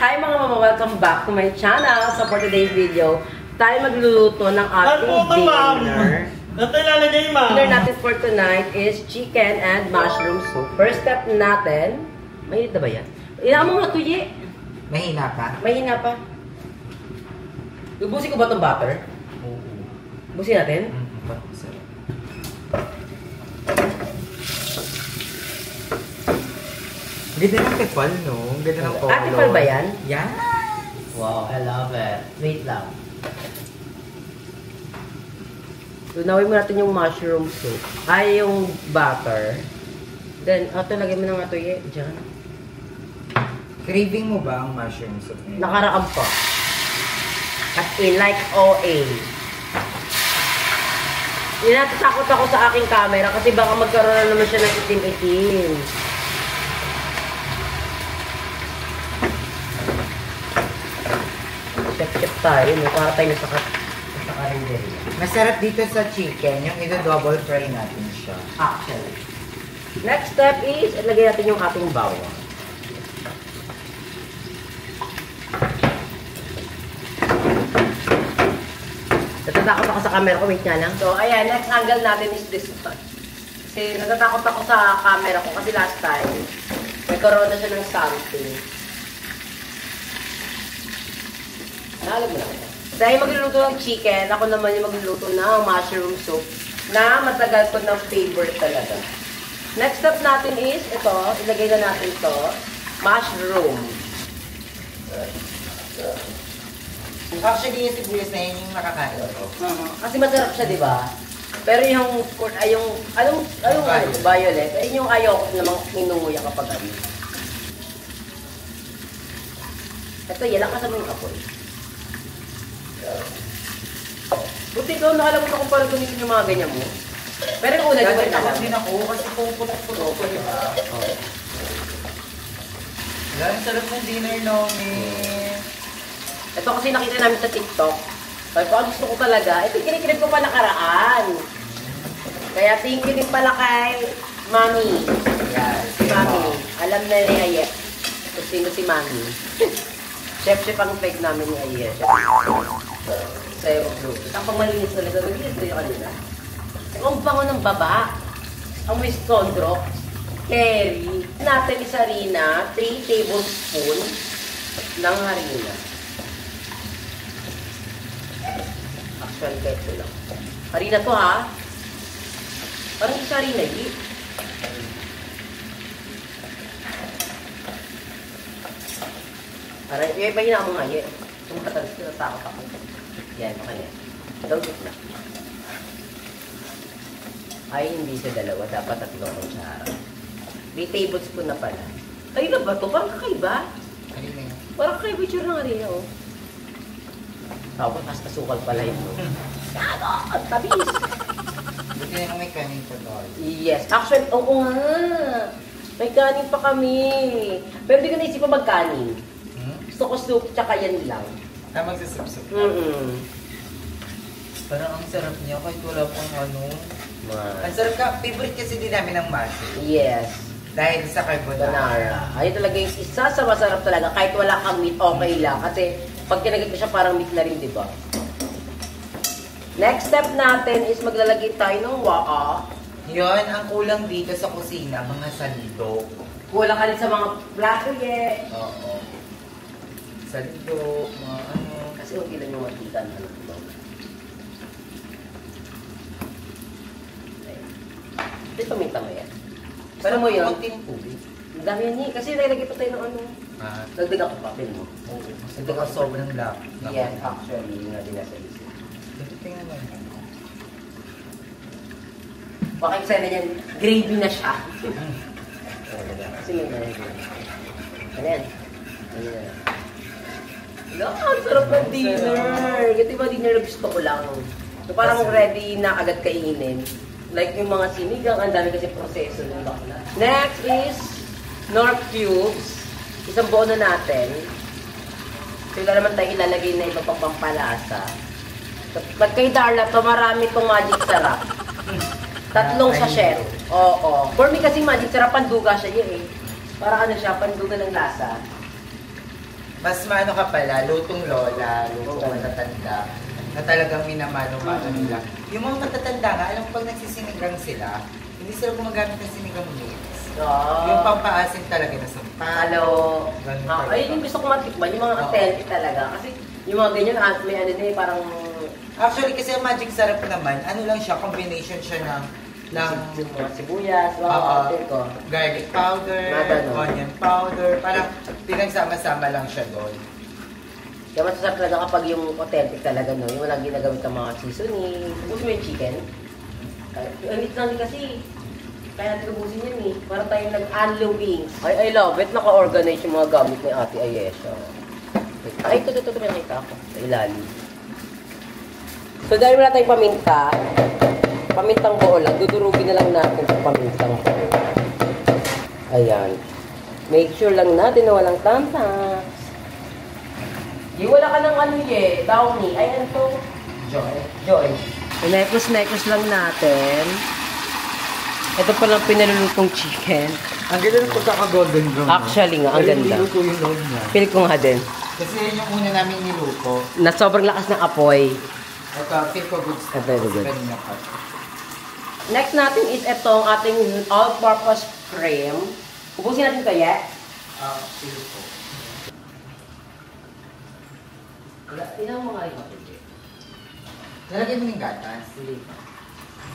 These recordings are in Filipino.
Hi mga mama! Welcome back to my channel. So for today's video, tayo magluluto ng ating dinner. Ito ilalagay, ma'am. Dinner natin for tonight is chicken and mushroom soup. First step natin, mahina ba yan? Ina mo nga tuyi. Mahina pa? Mahina pa. Ubusin ko ba itong butter? Oo. Ubusin natin? Ganda ng tepal, no? Ganda ng color. Tepal ba yan? Yan. Wow, I love it. Wait lang. Tunawin mo natin yung mushroom soup. Ay, yung butter. Then, ito, lagay mo na nga ito dyan. Craving mo ba ang mushroom soup ngayon? Nakaraan pa. As in, like OA. Natatakot ako sa aking camera kasi baka magkaroon na naman siya ng itim-itim. Chef tayo, no? Para tayo nasa karinderya. Masarap dito sa chicken, yung ito-double fry natin siya. Actually. Next step is, ilagay natin yung ating bawang. Natatakot ako sa camera ko, wait nga lang. So, ayan, next angle natin is this one. Kasi natatakot ako sa camera ko kasi last time, nagkaroon na siya ng something. Alam mo na. Dahil magluluto ng chicken, ako naman yung magluluto ng mushroom soup na matagal ko ng favorite talaga. Next step natin is, ito, ilagay na natin ito, mushroom. Actually, yung sibuyas na yun yung nakakain ko. Kasi masarap siya, di ba? Pero yung violet, ay yung ayaw ko namang inunguya kapag ano. Ito, yan lang kasama yung apoy. Buti ikaw, nakalagot ako para gamitin yung mga ganyan mo. Pero yung una, di ba rin ako? Din ako, kasi puputok-putok ko, di ba? Ang sarap ng dinner namin. Ito kasi nakita namin sa TikTok. Sabi ko, gusto ko talaga. Ito kinikilig ko pa nakaraan. Kaya thank you din pala kay Mami. Yes, Si Mami. Alam na ni Ayet. Kung sino si Mami. Chef ang fake namin ni Ayet. Sa'yo, bro. Ang pamalinis talaga. Naglinis ko yung kanina. Ang bango ng baba. Ang may stondro. Curry. Natin is harina. 3 tablespoons ng harina. Actually, kahit ito lang. Harina to, ha? Parang isa harina, eh. Parang, bahina mo nga, eh. Tumatalas ko, natakot ako. Yan, okay yan. Dawit na. Ay, hindi sa dalawa. Dapat 3 kutsara. 3 tablespoon na pala. Ay, na ba ito? Parang kakaiba. Harina yun. Parang kakaiba yung ng harina, oh. Tapos, asukal pala yun, no? Ano? Ang tabis! Buti na may kanin pa doon. Yes. Actually, oo nga. May kanin pa kami. Pero di ko naisipan magkanin. Gusto ko soup, tsaka yan lang. Magsasap-sap. Parang ang sarap niya kahit wala pang ano. Ang sarap ka. Favorite kasi din namin ng mushroom. Yes. Dahil sa carbonara. Ayun talaga yung isa sa masarap talaga. Kahit wala kang meat, okay lang. Kasi pag kinagit mo siya, parang meat na rin, di ba? Next step natin is maglalagay tayo ng waa. Yun, ang kulang dito sa kusina, mga sandok. Kulang ka rin sa mga plato, Oo. Sandok, mga ano. Kasi okay lang yung matika na ano. Ito paminta mo yan. Pero mo yun. Kunting tubig. Ang dami yan eh. Kasi nilagay pa tayo ng ano. Dagdag ako papel mo. Oo. Ito ka sobrang lap. Yes, actually, yung natin nasa isip. Tingnan mo. Baka yung sana niyan, gravy na siya. Kasi may gravy. Ano yan? Ano yan? Hello, ang sarap ng dinner! Kasi ba dinner gusto ko lang. So parang ready na agad kainin. Like yung mga sinigang, ang dami kasi proseso ng bakla. Next is Knorr cubes. Isang buo na natin. So wala naman tayo ilalagay na iba pang pampalasa. Pag kay Darla to, marami itong magic sarap. 3 sachet. Oo. For me kasi magic sarap, panduga siya yun eh. Para ano siya, panduga ng lasa. Mas maano ka pala, lutong lola, lutong matatanda, na talagang minamano-mano nila. Yung mga matatanda nga, alam ko pag nagsisinigang sila, hindi sila gumagamit ng sinigang mix. Yung pampaasin talaga na sampalo. Ay, yung gusto ko matikman, yung mga authentic talaga. Kasi yung mga ganyan, may ano din, parang... Actually, kasi yung magic sarap naman, ano lang siya, combination siya ng sibuyas, garlic powder, onion powder, parang pinagsama-sama lang siya doon. Kaya masasarap talaga kapag yung authentic talaga, no? Yung walang ginagamit ng mga seasoning. Ubus mo yung chicken. Ulit lang kasi. Kaya natin ubusin yan eh. Para tayong nag-anlo wings. I love it. Naka-organize yung mga gamit ni Ate Ayesha. Ay, ito may nakita ako. Sa ilalim. So dahil wala tayong paminta, pamintang buo lang, dudurugin na lang natin sa pamintang buo. Ayan. Make sure lang natin na walang tantas. Di wala ka ng ano Downy. Ay, ano to? Joy. Necklace lang natin. Ito palang pinalulutong chicken. Ang ganda ng pagkaka-golden brown. Actually nga, ang ganda. Niluto yung loob niya. Feel ko nga din. Kasi yun yung una namin niluto. Na sobrang lakas ng apoy. Ito, feel ko good stuff. Very good. Next natin is itong ating all-purpose cream. Ubusin natin ito, Feel ko. Ilang mga rin ako. Nalagyan mo ng gatas.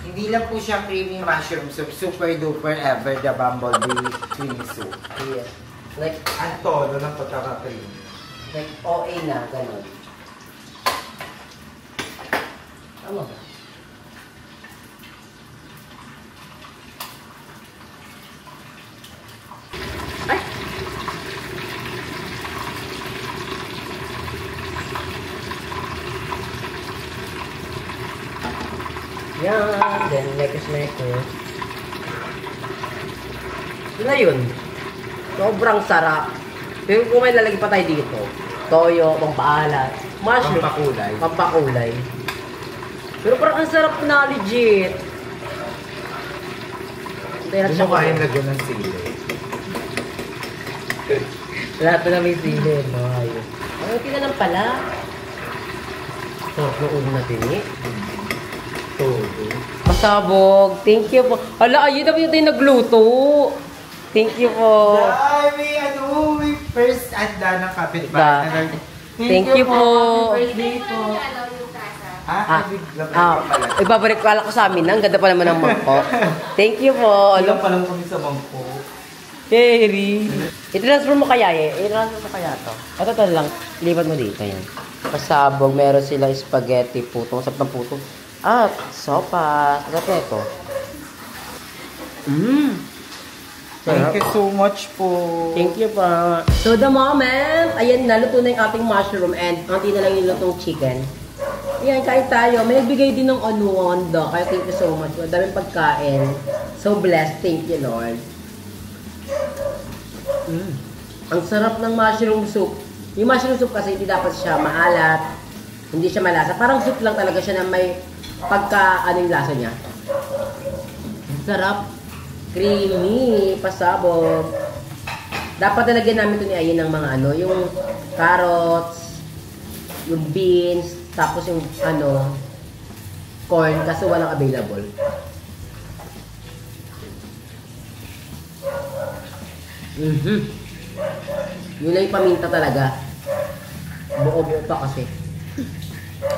Hindi lang po siya creamy mushroom soup. Super duper ever the bumblebee creamy soup. Yes. Like, ang tono ng pagkaka-creamy. Like, OA na, gano'n. Tama ba? Ay! Yan, then nekos. Yun na yun. Sobrang sarap. Pero kung may lalagay pa tayo dito, toyo, pampaalat, mushroom, pampakulay. Pero parang ang sarap na, legit. Hindi mo kaya lagyan ng sili. Lahat na may sili, ayos. Ano, tinalang pala. Sarap na ulo natin eh. Pasabog. Thank you po. Hala, ayun na po yung nagluto. Thank you po. May first anda ng kapitbahay. Thank you po. Ibabalik pala ko sa amin. Ang ganda pa naman ng mangko. Thank you po. Ilang pa lang kami sa mangko. Kerry. I-transfer mo kaya I-transfer mo kaya to. Ito lang. Ilipat mo dito. Yan. Pasabog. Meron silang spaghetti puto. Masarap ng puto. At sopas. Ano ito? Thank you so much po. Thank you pa. So the moment, ayan na, luto na yung ating mushroom and konti na lang yung lutong chicken. Ayan, kain tayo. May nagbigay din ng Onda. Kaya thank you so much. Daming pagkain. So blessed. Thank you, Lord. Ang sarap ng mushroom soup. Yung mushroom soup kasi hindi dapat siya maalat. Hindi siya malasa. Parang soup lang talaga siya na may pagka, ano yung lasa niya. Sarap. Creamy. Pasabog. Dapat nalagyan namin ito ni Ayin ng mga ano, yung carrots, yung beans, tapos yung ano, corn, kasi walang available. Yun lang yung paminta talaga. Buo-buo pa kasi.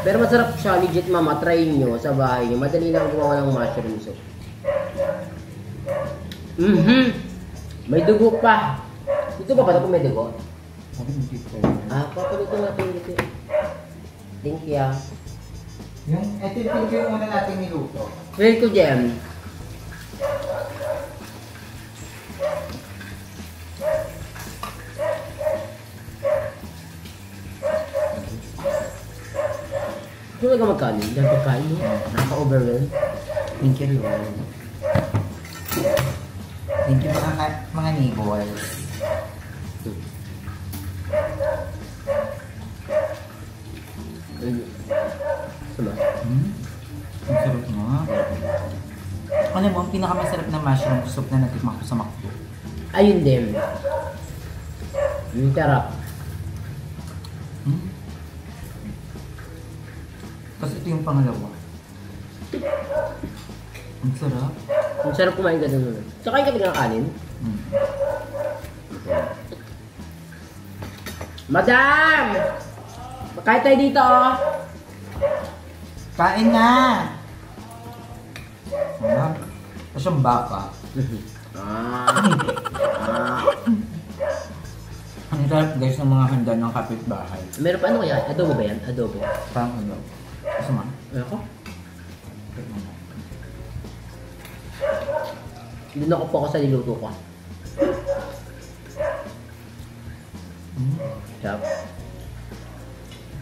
Pero masarap siya, legit mama, try nyo sa bahay nyo. Madali lang gumawa ng mushroom soup. May dugo pa. Dito ba pala kung may dugo? Papaluto natin dito. Thank you. Ito yung muna natin niluto. Very good, Jem. Ito talaga magkanin. Dahil pagkain mo. Nakaka-overwhelm. Thank you, Lord. Thank you mga neighbors. Sama? Ang sarap nga. Alam mo, ang pinakamasarap na mushroom soup na natikman ko sa McDo. Ayun din. Yung sarap. ito yung pangalawa. Ang sarap. Ang sarap kumain ka doon. So, kain ka biglang kanin? Madam! Makain tayo dito, oh! Kain na! Kasi ang baka. Ang sarap guys ng mga handa ng kapitbahay. Meron pa ano kaya? Adobo ba yan? Adobo. Parang ano? Kasi man? Ako? Doon ako po ako sa niluto ko. Sarap.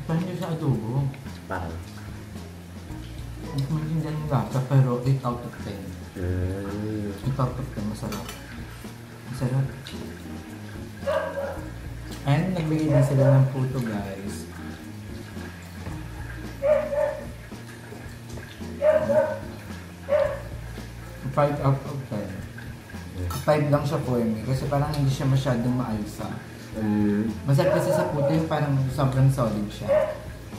Parang yung sa adobo. Parang. Hindi ko maintindihan yung lasa pero 8 out of 10. 8 out of 10 masarap. Masarap. And nagbigay din sila ng puto guys. Five out of 10. 5 lang siya for me kasi parang hindi siya masyadong maalsa. Masarap kasi sa puto yung parang sobrang solid siya.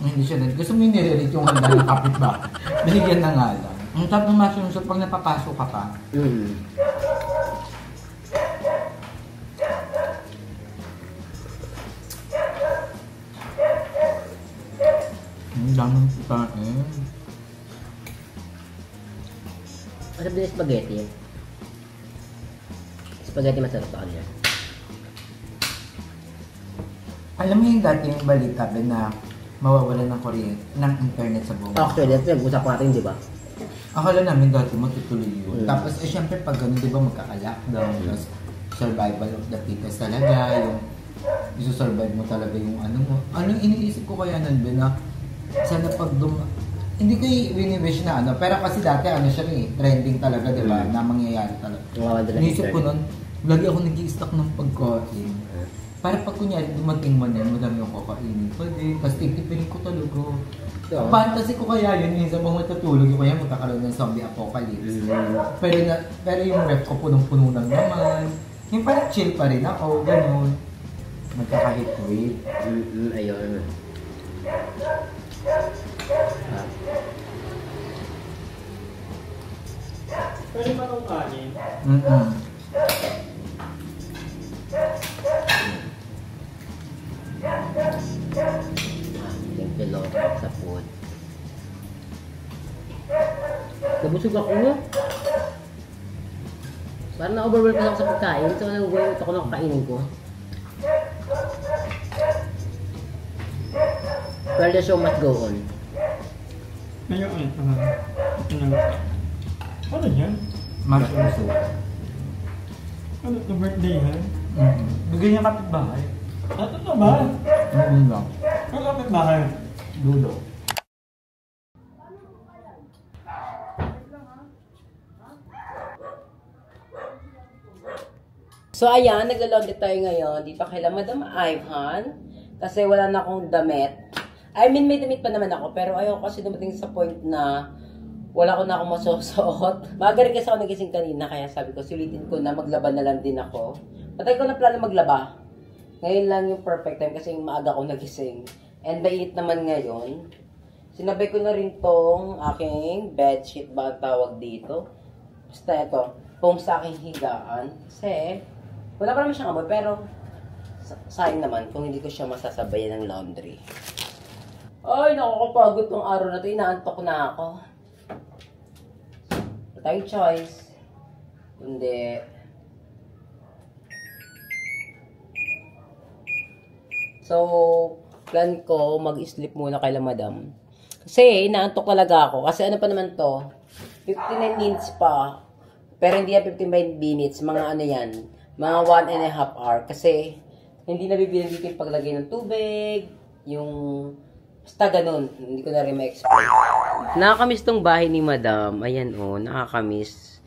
Hindi siya gusto mo yung nire-rate yung handa ng kapitbahay. Binigyan na nga lang. Ang sarap ng mushroom soup pag napapasok ka pa. Ang daming kain. Masarap din yung spaghetti. Spaghetti masarap pa kanya. Alam mo yung dati yung balita na mawawalan ng kuryente, ng internet sa buong. Actually, that's yung usap natin, di ba? Akala namin dati matutuloy yun. Tapos, syempre pag ganun, di ba, magkaka-lockdown. Tapos, survival of the fittest talaga. Yung, isusurvive mo talaga yung ano mo. Anong iniisip ko kaya nun, na sana pag hindi ko i-wish na ano, pero kasi dati ano siya trending talaga, di ba, na mangyayari talaga. Iniisip ko nun, lagi ako nag-i-stock ng pagkain. Para pag kunyari dumating mo na, madami yung kakainin pa din. Tapos titipirin ko talaga. So, fantasy ko kaya yun, minsan pag matutulog yung kaya magkakaroon ng zombie apocalypse. Pero yung rep ko punong-puno lang naman. Yung parang chill pa rin ako, gano'n. Magkaka-hit weight. Ayun. Pwede ba itong kanin? Yung pilot sa food. Nabusog ako. Parang na-overwhelm ako sa pagkain. So, nang gawin ito ko na kakainin ko. Well, the show must go on. Ngayon, ito na. Ano yan? Mushroom soup. Ano ito, birthday ha? Bigay niya kapitbahay. Ano ito ba? Ano lang? Ano kapit ba kayo? Dulo. So ayan, nagla-laundry tayo ngayon dito kay Madam Ivan kasi wala na akong damit. I mean, may damit pa naman ako pero ayoko kasi dumating sa point na wala ko na akong masusuot. Maaga rin kasi ako nagising kanina kaya sabi ko sulitin ko na maglaba na lang din ako. Patay ko na plano maglaba. Ngayon lang yung perfect time kasi maaga ako nagising. And mainit naman ngayon. Sinabay ko na rin tong aking bedsheet ba ang tawag dito. Basta ito, foam sa aking higaan. Kasi wala pa naman siyang amoy, pero sayang naman kung hindi ko siya masasabayan ng laundry. Ay, nakakapagod tong araw na ito. Inaantok na ako. Wala tayong choice. Kundi so, plan ko mag-sleep muna kay Madam. Kasi inaantok talaga ako. Kasi ano pa naman to? 59 minutes pa. Pero hindi yan 59 minutes. Mga ano yan? Mga 1.5 hour. Kasi hindi nabibilang dito yung paglagay ng tubig. Yung basta ganun. Hindi ko na rin ma-explain. Nakakamiss tong bahay ni Madam. Ayan o, nakakamiss.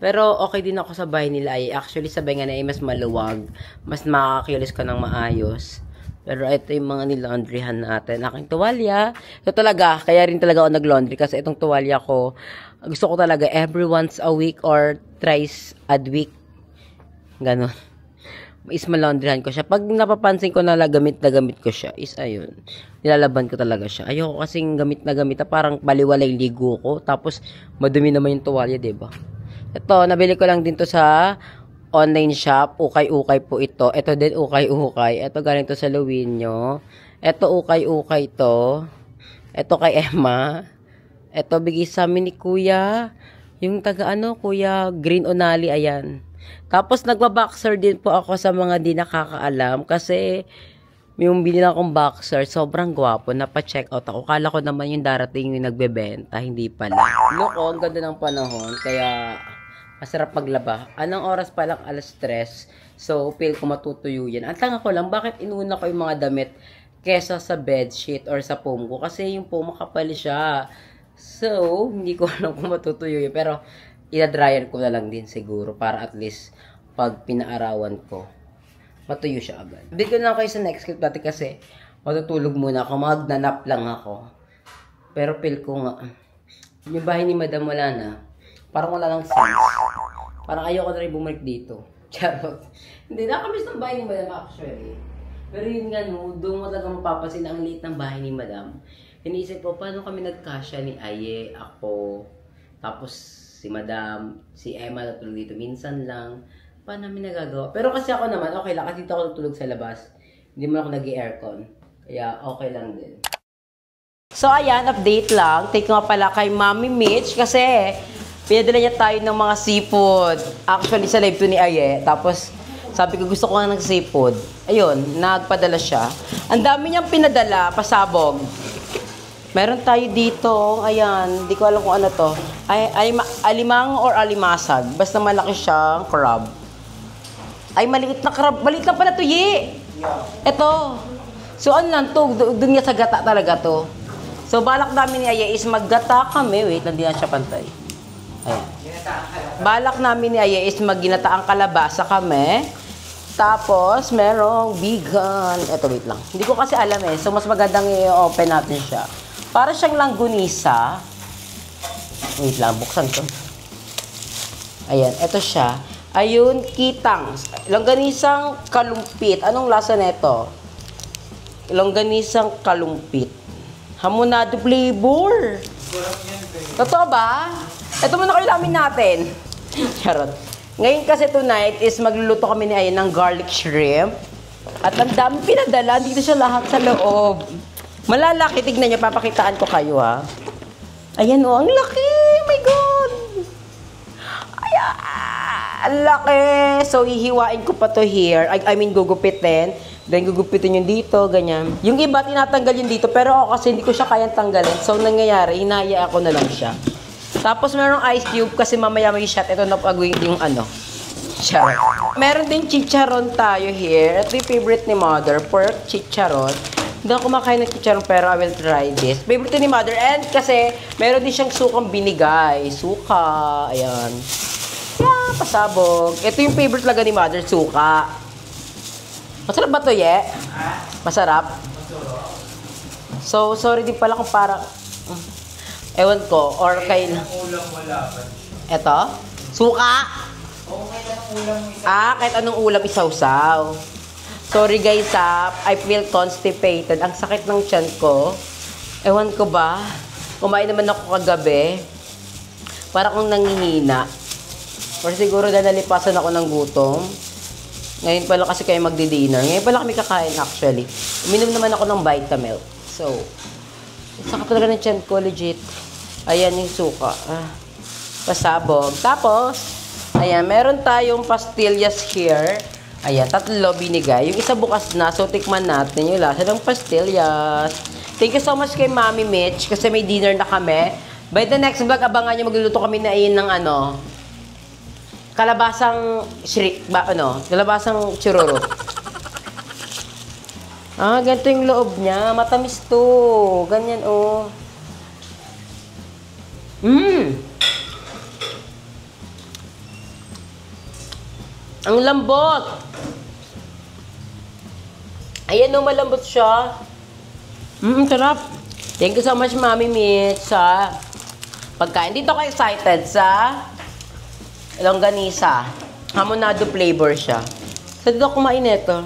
Pero okay din ako sa bahay nila. Ay, actually sa bahay nga na ay mas maluwag. Mas makakakilos ka ng maayos. Pero ito yung mga nilaundryhan natin. Aking tuwalya. Ito talaga, kaya rin talaga ako nag-laundry. Kasi itong tuwalya ko, gusto ko talaga every once a week or thrice a week. Ganon. is malaundryhan ko siya. Pag napapansin ko na gamit ko siya, is ayun, nilalaban ko talaga siya. Ayoko kasing gamit na parang baliwala yung ligo ko, tapos madumi naman yung tuwalya, diba? Ito, nabili ko lang din to sa online shop. Ukay-ukay po ito. Ito din ukay-ukay. Ito galing to sa Luwinyo. Ito ukay-ukay to. Ito kay Emma. Ito bigay sa amin ni Kuya. Yung Kuya Green Onali, ayan. Tapos nagba-boxer din po ako sa mga di nakakaalam kasi yung binili akong boxer, sobrang gwapo. Napa-check out ako. Kala ko naman yung darating yung nagbebenta, hindi pala. Look, ang ganda ng panahon, kaya masarap maglaba. Anong oras pa lang? 3:00. So, feel ko matutuyo yan. Ang tanga ko lang, bakit inuna ko yung mga damit kesa sa bedsheet or sa foam ko? Kasi yung foam makapal siya. So, hindi ko alam kung matutuyo yun. Pero, ina-dryer ko na lang din siguro para at least pag pinaarawan ko, matuyo siya agad. Hindi ko na lang kayo sa next clip dati kasi matutulog muna ako. Magnanap lang ako. Pero feel ko nga, yung bahay ni Madam wala na. Parang wala lang sense. Parang ayoko na rin bumalik dito. Charot. Hindi, nakamiss ng bahay ni Madam actually. Pero yun nga no, doon mo talaga mapapansin ang liit ng bahay ni Madam. Iniisip ko, paano kami nagkasya ni Aye, ako, tapos si Madam, si Emma natulog dito minsan lang. Paano namin nagagawa? Pero kasi ako naman, okay lang. Kasi dito ako natulog sa labas. Hindi mo ako nag-aircon. Kaya okay lang din. So ayan, update lang. Take nga pala kay Mami Mitch kasi pinadala niya tayo ng mga seafood. Actually, sa live to ni Aye. Tapos, sabi ko gusto ko nga ng seafood. Ayun, nagpadala siya. Ang dami niyang pinadala, pasabog. Meron tayo dito, ayan, di ko alam kung ano to. Alimang or alimasag. Basta malaki siyang crab. Ay, maliit na crab. Maliit na pala to, ye! Ito. So, ano lang to? Doon niya sa gata talaga to. So, balak namin ni Aya is maggata kami. Wait, hindi na siya pantay. Ayan. Balak namin ni Aya is magginataang kalabasa kami. Tapos, merong vegan. Ito, wait lang. Hindi ko kasi alam eh. So, mas magandang i-open natin siya. Para siyang langgunisa. Wait lang, buksan ko. Ayan, ito siya. Ayun, kitang. Langganisang kalumpit. Anong lasa nito? Langganisang kalumpit. Hamonado flavor. Totoo ba? Ito muna kayo namin natin. Charot. Ngayon kasi tonight is magluluto kami ni Ayan ng garlic shrimp. At ang dami pinadala. Dito siya lahat sa loob. Malalaki, tignan niyo, papakitaan ko kayo ha. Ayan o, ang laki! Oh my God! Ayan! Ang laki! So, hihiwain ko pa to here. I mean, gugupitin. Then, gugupitin yun dito, ganyan. Yung iba, tinatanggal yun dito. Pero ako kasi hindi ko siya kayang tanggalin. So, nangyayari, hinaya ako na lang siya. Tapos, merong ice cube kasi mamaya may shot. Ito na pag yung ano. Charot. Meron din chicharon tayo here. Ito yung favorite ni Mother. Pork chicharon. Hindi ako kumakain ng chicharon pero I will try this. Favorite ni Mother. And kasi meron din siyang sukang binigay. Suka. Ayan. Yeah, pasabog. Ito yung favorite talaga ni Mother. Suka. Masarap ba ito, ye? Masarap? So, sorry din pala kung parang... Ewan ko. Or kay... Ito? Suka? Oo, kahit anong ulam mo kahit anong ulam isaw-saw. Sorry guys I feel constipated. Ang sakit ng tiyan ko. Ewan ko ba? Kumain naman ako kagabi. Para akong nanghihina. Or siguro na nalipasan ako ng gutom. Ngayon pala kasi kayo magdi-dinner. Ngayon pala kami kakain actually. Uminom naman ako ng Vitamilk. So, sakit talaga ng tiyan ko, legit. Ayan yung suka. Pasabog. Tapos, ayan, meron tayong pastillas here. Ayan, 3 binigay. Yung isa bukas na, so tikman natin yung lasa ng pastillas. Thank you so much kay Mami Mitch kasi may dinner na kami. By the next vlog, abangan nyo, magluluto kami na iyon ng ano, kalabasang kalabasang chururo. Ganito yung loob niya. Matamis to. Ganyan, oh. Ang lambot. Ayan, oh, malambot siya. Sarap. Thank you so much, Mami Mitch, sa pagkain. Dito ako excited sa longganisa. Hamonado flavor siya. Pwede daw kumain nito.